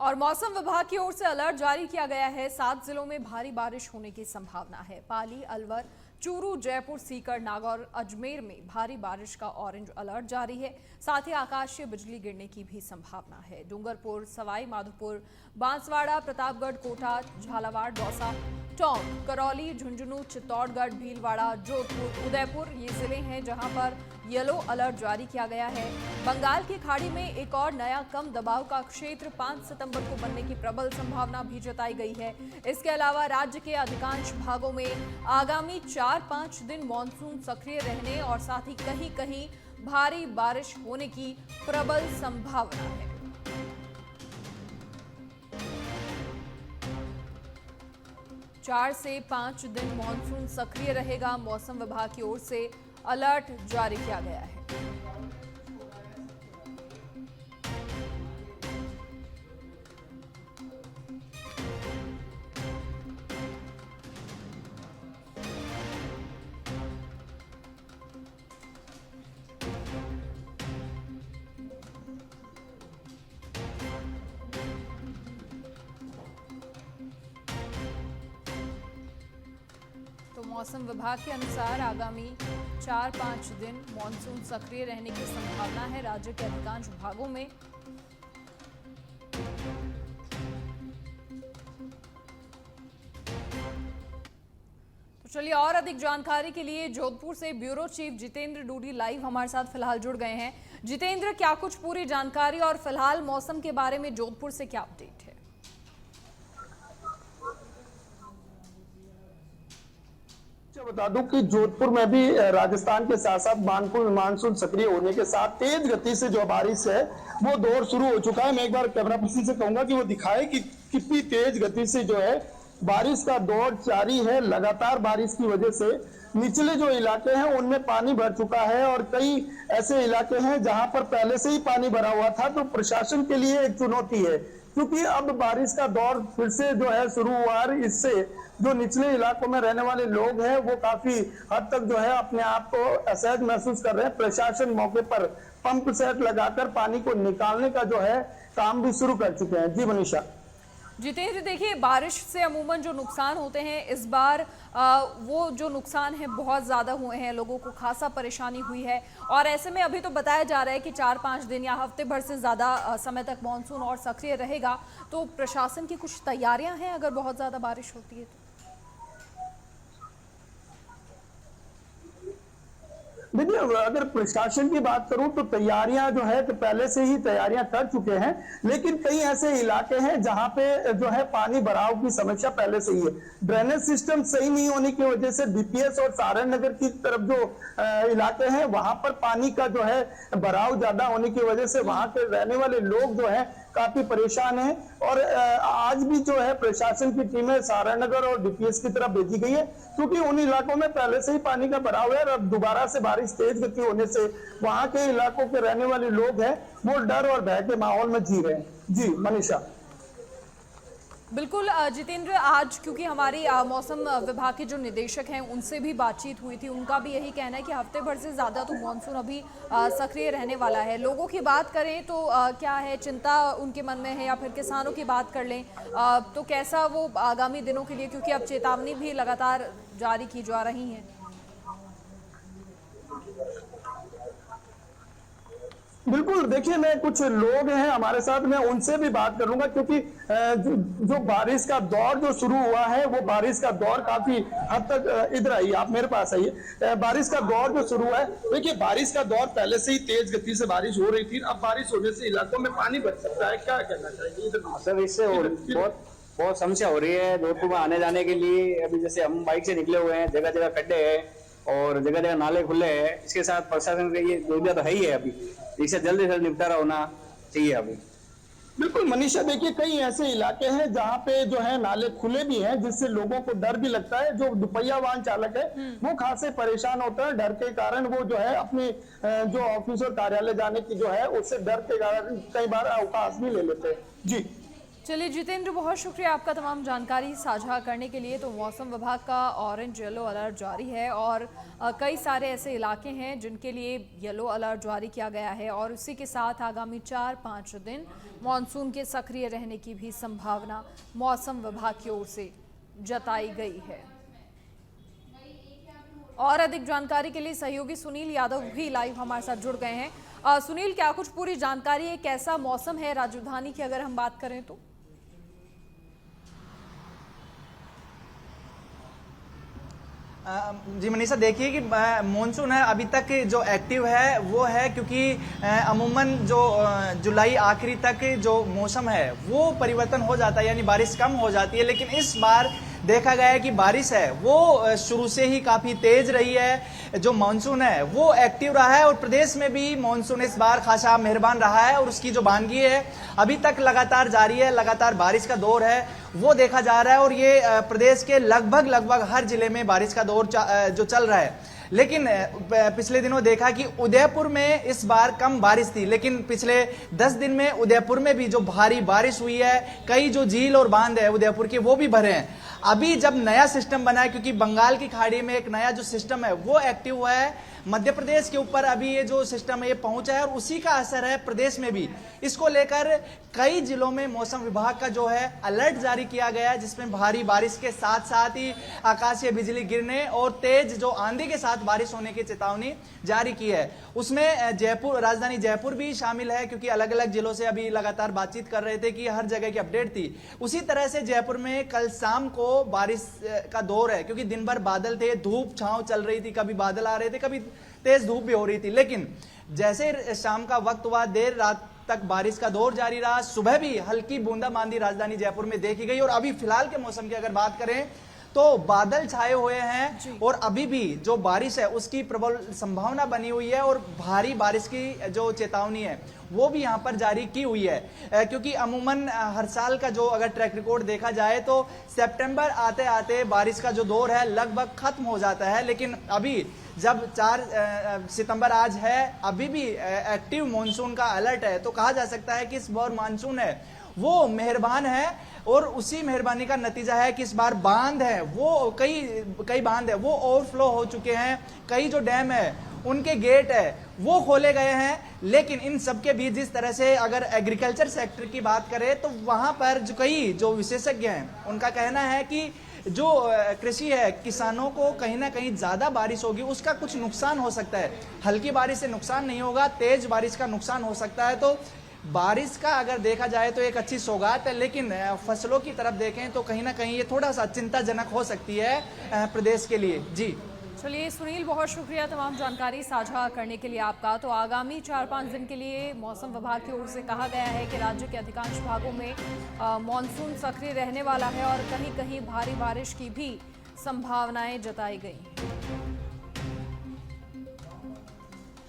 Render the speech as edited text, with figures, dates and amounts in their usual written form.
और मौसम विभाग की ओर से अलर्ट जारी किया गया है। 7 जिलों में भारी बारिश होने की संभावना है। पाली, अलवर, चूरू, जयपुर, सीकर, नागौर, अजमेर में भारी बारिश का ऑरेंज अलर्ट जारी है। साथ ही आकाशीय बिजली गिरने की भी संभावना है। डूंगरपुर, सवाई माधोपुर, बांसवाड़ा, प्रतापगढ़, कोटा, झालावाड़, दौसा, टोंक, करौली, झुंझुनू, चित्तौड़गढ़, भीलवाड़ा, जोधपुर, उदयपुर ये जिले हैं जहां पर येलो अलर्ट जारी किया गया है। बंगाल की खाड़ी में एक और नया कम दबाव का क्षेत्र 5 सितंबर को बनने की प्रबल संभावना भी जताई गई है। इसके अलावा राज्य के अधिकांश भागों में आगामी 4-5 दिन मॉनसून सक्रिय रहने और साथ ही कहीं कहीं भारी बारिश होने की प्रबल संभावना है। चार से 5 दिन मॉनसून सक्रिय रहेगा। मौसम विभाग की ओर से अलर्ट जारी किया गया है। तो मौसम विभाग के अनुसार आगामी 4-5 दिन मॉनसून सक्रिय रहने की संभावना है राज्य के अधिकांश भागों में। तो चलिए और अधिक जानकारी के लिए जोधपुर से bureau chief Jitendra Dudi live हमारे साथ फिलहाल जुड़ गए हैं। जितेंद्र, क्या कुछ पूरी जानकारी और फिलहाल मौसम के बारे में जोधपुर से क्या अपडेट है? बता दूं कि जोधपुर में भी राजस्थान के साथ साथ मानसून सक्रिय होने के साथ तेज गति से जो बारिश है वो दौर शुरू हो चुका है। मैं एक बार कैमरा पर्सन से कहूंगा कि वो दिखाए कि कितनी तेज गति से जो है बारिश का दौर जारी है। लगातार बारिश की वजह से निचले जो इलाके हैं उनमें पानी भर चुका है और कई ऐसे इलाके हैं जहां पर पहले से ही पानी भरा हुआ था। तो प्रशासन के लिए एक चुनौती है क्योंकि अब बारिश का दौर फिर से जो है शुरू हुआ है। इससे जो निचले इलाकों में रहने वाले लोग हैं वो काफी हद तक जो है अपने आप को असहज महसूस कर रहे हैं। प्रशासन मौके पर पंप सेट लगाकर पानी को निकालने का जो है काम भी शुरू कर चुके हैं। जी मनीषा। जितेंद्र, देखिए बारिश से अमूमन जो नुकसान होते हैं इस बार वो जो नुकसान है बहुत ज़्यादा हुए हैं, लोगों को खासा परेशानी हुई है। और ऐसे में अभी तो बताया जा रहा है कि 4-5 दिन या हफ्ते भर से ज़्यादा समय तक मानसून और सक्रिय रहेगा। तो प्रशासन की कुछ तैयारियां हैं अगर बहुत ज़्यादा बारिश होती है तो? देखिए, अगर प्रशासन की बात करूं तो तैयारियां जो है तो पहले से ही तैयारियां कर चुके हैं, लेकिन कई ऐसे इलाके हैं जहां पे जो है पानी भराव की समस्या पहले से ही है। ड्रेनेज सिस्टम सही नहीं होने की वजह से डीपीएस और सारण नगर की तरफ जो इलाके हैं वहां पर पानी का जो है भराव ज्यादा होने की वजह से वहां के रहने वाले लोग जो है काफी परेशान है। और आज भी जो है प्रशासन की टीमें सारण नगर और डीपीएस की तरफ भेजी गई है क्योंकि उन इलाकों में पहले से ही पानी का भराव है। और अब दोबारा से बारिश तेज गति होने से वहां के इलाकों के रहने वाले लोग हैं वो डर और भय के माहौल में जी रहे हैं। जी मनीषा। बिल्कुल जितेंद्र, आज क्योंकि हमारी मौसम विभाग के जो निदेशक हैं उनसे भी बातचीत हुई थी, उनका भी यही कहना है कि हफ्ते भर से ज़्यादा तो मानसून अभी सक्रिय रहने वाला है। लोगों की बात करें तो क्या है, चिंता उनके मन में है, या फिर किसानों की बात कर लें तो कैसा वो आगामी दिनों के लिए, क्योंकि अब चेतावनी भी लगातार जारी की जा रही है? बिल्कुल, देखिए मैं कुछ लोग हैं हमारे साथ, मैं उनसे भी बात करूंगा क्योंकि जो बारिश का दौर जो शुरू हुआ है वो बारिश का दौर काफी हद तक इधर आइए, आप मेरे पास आइए। बारिश का दौर जो शुरू हुआ है, देखिए बारिश का दौर पहले से ही तेज गति से बारिश हो रही थी। अब बारिश होने से इलाकों में पानी भर सकता है, क्या कहना चाहिए? सर इससे बहुत समस्या हो रही है जोधपुर में आने जाने के लिए। अभी जैसे हम बाइक से निकले हुए हैं, जगह जगह खड्डे हैं और जगह जगह नाले खुले हैं। इसके साथ प्रशासन का ये जरूरत है ही है, अभी इससे जल्दी से निपटारा होना चाहिए अभी। बिल्कुल मनीषा, देखिए कई ऐसे इलाके हैं जहाँ पे जो है नाले खुले भी हैं जिससे लोगों को डर भी लगता है। जो दुपहिया वाहन चालक है वो खासे परेशान होता है। डर के कारण वो जो है अपने जो ऑफिस और कार्यालय जाने की जो है उससे डर के कारण कई बार अवकाश भी ले लेते हैं। जी चलिए जितेंद्र, बहुत शुक्रिया आपका तमाम जानकारी साझा करने के लिए। तो मौसम विभाग का ऑरेंज येलो अलर्ट जारी है और कई सारे ऐसे इलाके हैं जिनके लिए येलो अलर्ट जारी किया गया है और उसी के साथ आगामी 4-5 दिन मॉनसून के सक्रिय रहने की भी संभावना मौसम विभाग की ओर से जताई गई है। और अधिक जानकारी के लिए सहयोगी सुनील यादव भी लाइव हमारे साथ जुड़ गए हैं। सुनील, क्या कुछ पूरी जानकारी है, कैसा मौसम है राजधानी की अगर हम बात करें तो? जी मनीषा, देखिए कि मॉनसून है अभी तक जो एक्टिव है वो है, क्योंकि अमूमन जो जुलाई आखिरी तक जो मौसम है वो परिवर्तन हो जाता है, यानी बारिश कम हो जाती है। लेकिन इस बार देखा गया है कि बारिश है वो शुरू से ही काफी तेज रही है। जो मानसून है वो एक्टिव रहा है और प्रदेश में भी मानसून इस बार खासा मेहरबान रहा है और उसकी जो वानगी है अभी तक लगातार जारी है, लगातार बारिश का दौर है वो देखा जा रहा है। और ये प्रदेश के लगभग हर जिले में बारिश का दौर जो चल रहा है। लेकिन पिछले दिनों देखा कि उदयपुर में इस बार कम बारिश थी, लेकिन पिछले 10 दिन में उदयपुर में भी जो भारी बारिश हुई है, कई जो झील और बांध है उदयपुर के वो भी भरे हैं। अभी जब नया सिस्टम बना है, क्योंकि बंगाल की खाड़ी में एक नया जो सिस्टम है वो एक्टिव हुआ है, मध्य प्रदेश के ऊपर अभी ये जो सिस्टम है ये पहुंचा है और उसी का असर है प्रदेश में भी। इसको लेकर कई जिलों में मौसम विभाग का जो है अलर्ट जारी किया गया है, जिसमें भारी बारिश के साथ साथ ही आकाशीय बिजली गिरने और तेज जो आंधी के साथ बारिश होने की चेतावनी जारी की है। उसमें जयपुर, राजधानी जयपुर भी शामिल है, क्योंकि अलग अलग जिलों से अभी लगातार बातचीत कर रहे थे कि हर जगह की अपडेट थी। उसी तरह से जयपुर में कल शाम को बारिश का दौर है, क्योंकि दिन भर बादल थे, धूप छांव चल रही थी, कभी बादल आ रहे थे, कभी तेज धूप भी हो रही थी। लेकिन जैसे शाम का वक्त हुआ, देर रात तक बारिश का दौर जारी रहा। सुबह भी हल्की बूंदाबांदी राजधानी जयपुर में देखी गई और अभी फिलहाल के मौसम की अगर बात करें तो बादल छाए हुए हैं और अभी भी जो बारिश है उसकी प्रबल संभावना बनी हुई है और भारी बारिश की जो चेतावनी है वो भी यहां पर जारी की हुई है। क्योंकि अमूमन हर साल का जो अगर ट्रैक रिकॉर्ड देखा जाए तो सितंबर आते आते बारिश का जो दौर है लगभग खत्म हो जाता है। लेकिन अभी जब 4 सितंबर आज है, अभी भी एक्टिव मानसून का अलर्ट है, तो कहा जा सकता है कि इस बार मानसून है वो मेहरबान है और उसी मेहरबानी का नतीजा है कि इस बार बांध है वो कई बांध है वो ओवरफ्लो हो चुके हैं। कई जो डैम है उनके गेट है वो खोले गए हैं। लेकिन इन सबके बीच जिस तरह से अगर एग्रीकल्चर सेक्टर की बात करें तो वहां पर जो कई जो विशेषज्ञ हैं उनका कहना है कि जो कृषि है, किसानों को कहीं ना कहीं ज्यादा बारिश होगी उसका कुछ नुकसान हो सकता है। हल्की बारिश से नुकसान नहीं होगा, तेज बारिश का नुकसान हो सकता है। तो बारिश का अगर देखा जाए तो एक अच्छी सौगात है, लेकिन फसलों की तरफ देखें तो कहीं ना कहीं ये थोड़ा सा चिंताजनक हो सकती है प्रदेश के लिए। जी चलिए सुनील, बहुत शुक्रिया तमाम जानकारी साझा करने के लिए आपका। तो आगामी 4-5 दिन के लिए मौसम विभाग की ओर से कहा गया है कि राज्य के अधिकांश भागों में मॉनसून सक्रिय रहने वाला है और कहीं कहीं भारी बारिश की भी संभावनाएं जताई गई।